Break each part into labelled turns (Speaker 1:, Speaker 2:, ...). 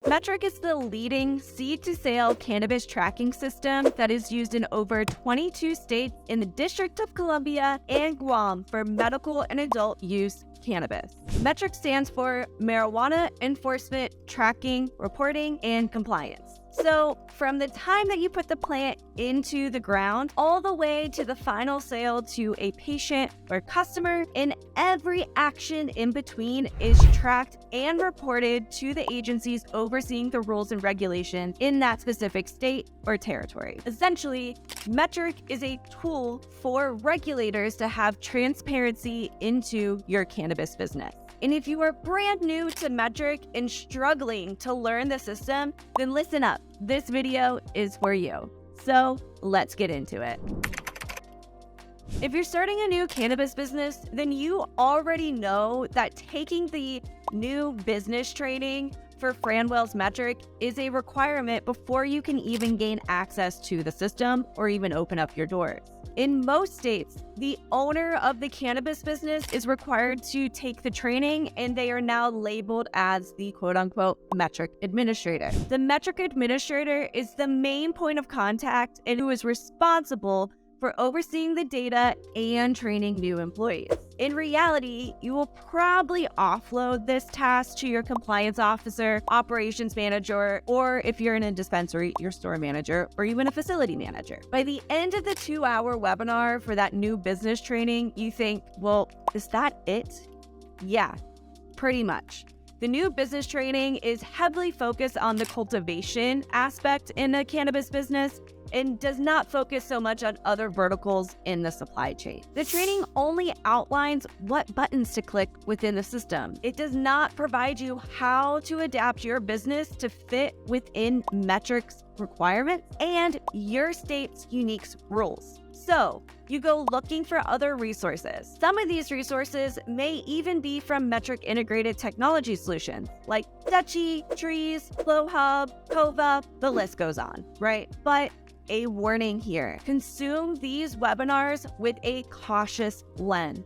Speaker 1: Metrc is the leading seed-to-sale cannabis tracking system that is used in over 22 states in the District of Columbia and Guam for medical and adult use cannabis. Metrc stands for Marijuana Enforcement, Tracking, Reporting, and Compliance. So from the time that you put the plant into the ground all the way to the final sale to a patient or customer, and every action in between is tracked and reported to the agencies overseeing the rules and regulations in that specific state or territory. Essentially, Metrc is a tool for regulators to have transparency into your cannabis business. And if you are brand new to Metrc and struggling to learn the system, then listen up. This video is for you. So let's get into it. If you're starting a new cannabis business, then you already know that taking the new business training for Franwell's Metrc is a requirement before you can even gain access to the system or even open up your doors. In most states, the owner of the cannabis business is required to take the training, and they are now labeled as the quote-unquote Metrc administrator. The Metrc administrator is the main point of contact and who is responsible for overseeing the data and training new employees. In reality, you will probably offload this task to your compliance officer, operations manager, or if you're in a dispensary, your store manager, or even a facility manager. By the end of the 2-hour webinar for that new business training, you think, well, is that it? Yeah, pretty much. The new business training is heavily focused on the cultivation aspect in a cannabis business and does not focus so much on other verticals in the supply chain. The training only outlines what buttons to click within the system. It does not provide you how to adapt your business to fit within Metrc's requirements and your state's unique rules. So you go looking for other resources. Some of these resources may even be from Metrc integrated technology solutions like Dutchie, Trees, FlowHub, Kova, the list goes on, right? But a warning here, consume these webinars with a cautious lens.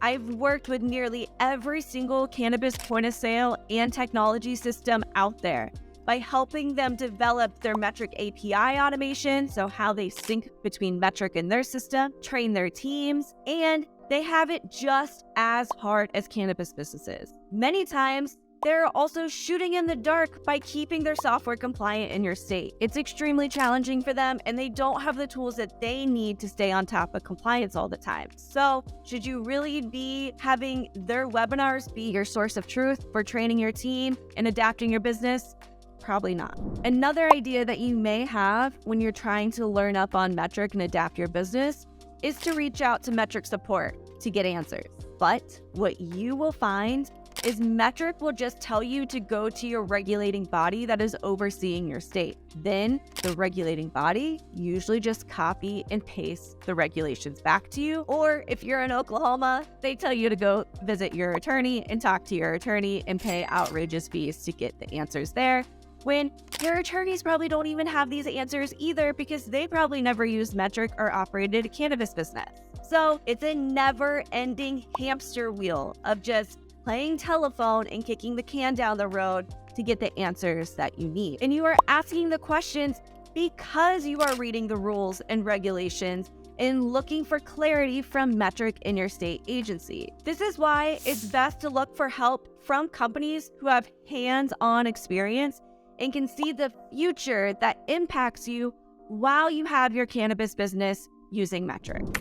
Speaker 1: I've worked with nearly every single cannabis point of sale and technology system out there by helping them develop their Metrc API automation, so how they sync between Metrc and their system, train their teams, and they have it just as hard as cannabis businesses. Many times, they're also shooting in the dark by keeping their software compliant in your state. It's extremely challenging for them, and they don't have the tools that they need to stay on top of compliance all the time. So, should you really be having their webinars be your source of truth for training your team and adapting your business? Probably not. Another idea that you may have when you're trying to learn up on Metrc and adapt your business is to reach out to Metrc support to get answers. But what you will find is Metrc will just tell you to go to your regulating body that is overseeing your state. Then the regulating body usually just copy and paste the regulations back to you. Or if you're in Oklahoma, they tell you to go visit your attorney and talk to your attorney and pay outrageous fees to get the answers there, when your attorneys probably don't even have these answers either because they probably never used Metrc or operated a cannabis business. So it's a never-ending hamster wheel of just playing telephone and kicking the can down the road to get the answers that you need. And you are asking the questions because you are reading the rules and regulations and looking for clarity from Metrc in your state agency. This is why it's best to look for help from companies who have hands-on experience and can see the future that impacts you while you have your cannabis business using Metrc.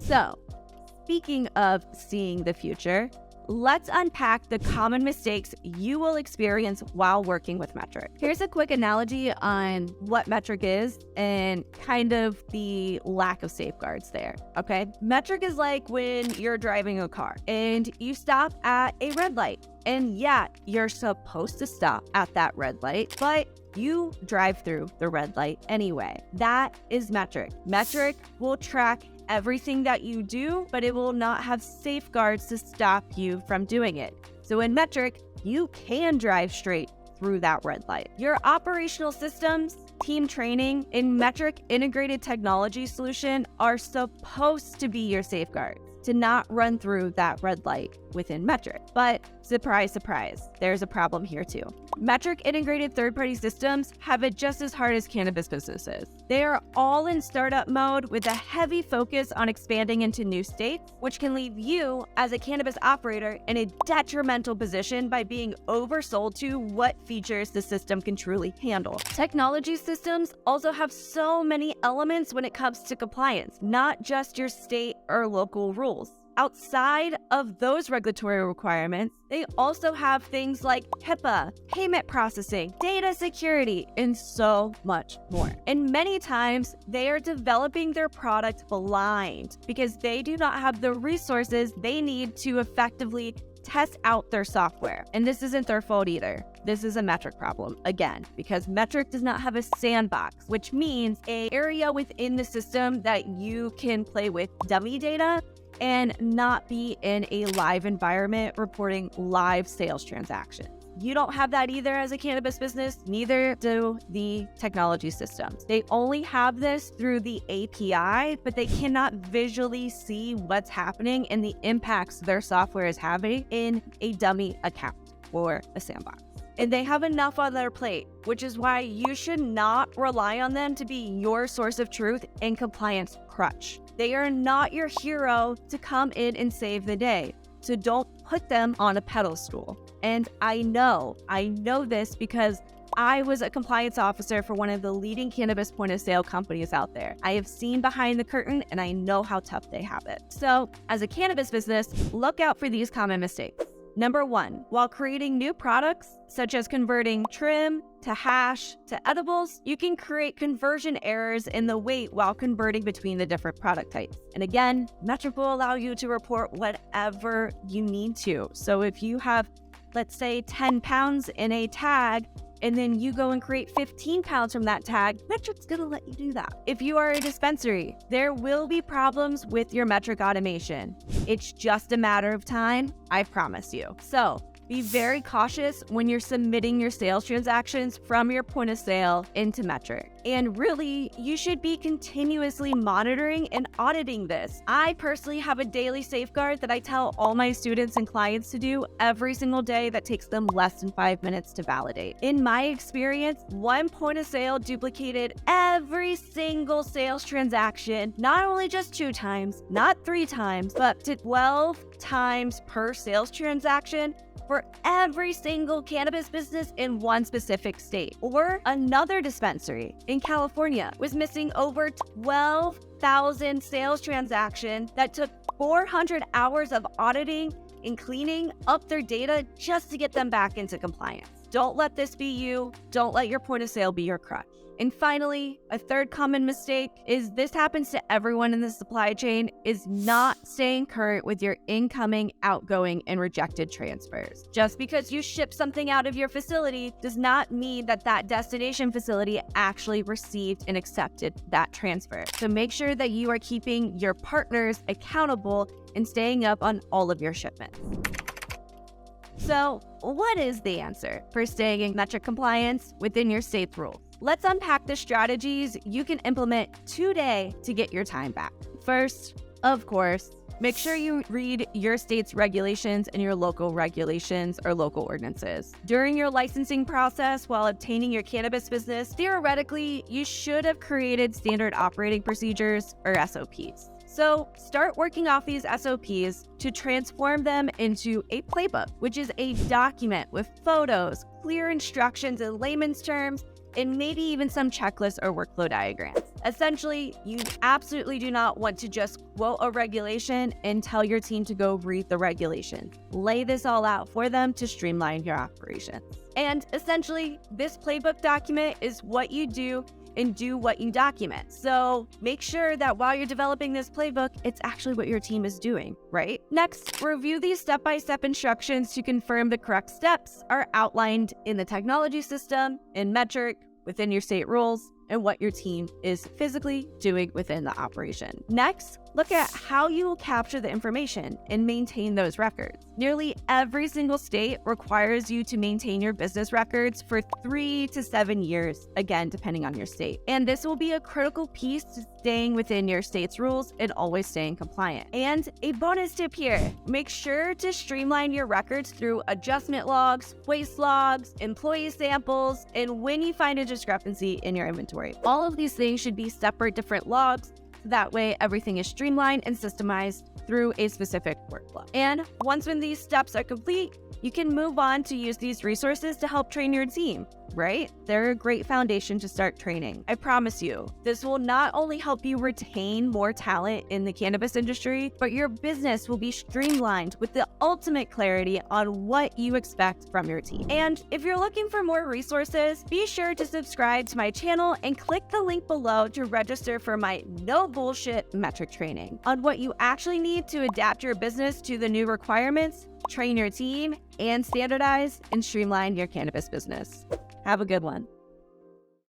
Speaker 1: So, speaking of seeing the future, let's unpack the common mistakes you will experience while working with Metrc. Here's a quick analogy on what Metrc is and kind of the lack of safeguards there, okay? Metrc is like when you're driving a car and you stop at a red light. And yeah, you're supposed to stop at that red light, but you drive through the red light anyway. That is Metrc. Metrc will track everything that you do, but it will not have safeguards to stop you from doing it. So in Metrc, you can drive straight through that red light. Your operational systems, team training, and Metrc integrated technology solution are supposed to be your safeguards to not run through that red light. within Metrc. But surprise, surprise, there's a problem here too. Metrc integrated third-party systems have it just as hard as cannabis businesses. They are all in startup mode with a heavy focus on expanding into new states, which can leave you as a cannabis operator in a detrimental position by being oversold to what features the system can truly handle. Technology systems also have so many elements when it comes to compliance, not just your state or local rules. Outside of those regulatory requirements, they also have things like HIPAA, payment processing, data security, and so much more. And many times, they are developing their product blind because they do not have the resources they need to effectively test out their software. And this isn't their fault either. This is a Metrc problem, again, because Metrc does not have a sandbox, which means an area within the system that you can play with dummy data and not be in a live environment reporting live sales transactions. You don't have that either as a cannabis business, neither do the technology systems. They only have this through the API, but they cannot visually see what's happening and the impacts their software is having in a dummy account or a sandbox. And they have enough on their plate, which is why you should not rely on them to be your source of truth and compliance crutch. They are not your hero to come in and save the day. So don't put them on a pedestal. And I know this because I was a compliance officer for one of the leading cannabis point of sale companies out there. I have seen behind the curtain and I know how tough they have it. So as a cannabis business, look out for these common mistakes. Number 1, while creating new products, such as converting trim to hash to edibles, you can create conversion errors in the weight while converting between the different product types. And again, Metrc will allow you to report whatever you need to. So if you have, let's say, 10 pounds in a tag, and then you go and create 15 pounds from that tag, Metrc's gonna let you do that. If you are a dispensary, there will be problems with your Metrc automation. It's just a matter of time, I promise you. So be very cautious when you're submitting your sales transactions from your point of sale into Metrc. And really, you should be continuously monitoring and auditing this. I personally have a daily safeguard that I tell all my students and clients to do every single day that takes them less than 5 minutes to validate. In my experience, one point of sale duplicated every single sales transaction, not only just 2 times, not 3 times, but up to 12 times per sales transaction for every single cannabis business in one specific state. Or another dispensary in California was missing over 12,000 sales transactions that took 400 hours of auditing and cleaning up their data just to get them back into compliance. Don't let this be you. Don't let your point of sale be your crutch. And finally, a third common mistake is this happens to everyone in the supply chain is not staying current with your incoming, outgoing, and rejected transfers. Just because you ship something out of your facility does not mean that that destination facility actually received and accepted that transfer. So make sure that you are keeping your partners accountable and staying up on all of your shipments. So what is the answer for staying in Metrc compliance within your state's rules? Let's unpack the strategies you can implement today to get your time back. First, of course, make sure you read your state's regulations and your local regulations or local ordinances. During your licensing process while obtaining your cannabis business, theoretically, you should have created standard operating procedures or SOPs. So start working off these SOPs to transform them into a playbook, which is a document with photos, clear instructions in layman's terms, and maybe even some checklists or workflow diagrams. Essentially, you absolutely do not want to just quote a regulation and tell your team to go read the regulation. Lay this all out for them to streamline your operations. And essentially, this playbook document is what you do and do what you document. So make sure that while you're developing this playbook, it's actually what your team is doing, right? Next, review these step-by-step instructions to confirm the correct steps are outlined in the technology system, in Metrc, within your state rules, and what your team is physically doing within the operation. Next, look at how you will capture the information and maintain those records. Nearly every single state requires you to maintain your business records for 3 to 7 years, again, depending on your state. And this will be a critical piece to staying within your state's rules and always staying compliant. And a bonus tip here, make sure to streamline your records through adjustment logs, waste logs, employee samples, and when you find a discrepancy in your inventory. All of these things should be separate different logs, so that way everything is streamlined and systemized through a specific workflow. And when these steps are complete, you can move on to use these resources to help train your team, right? They're a great foundation to start training. I promise you, this will not only help you retain more talent in the cannabis industry, but your business will be streamlined with the ultimate clarity on what you expect from your team. And if you're looking for more resources, be sure to subscribe to my channel and click the link below to register for my no bullshit Metrc training on what you actually need to adapt your business to the new requirements, train your team, and standardize and streamline your cannabis business. Have a good one.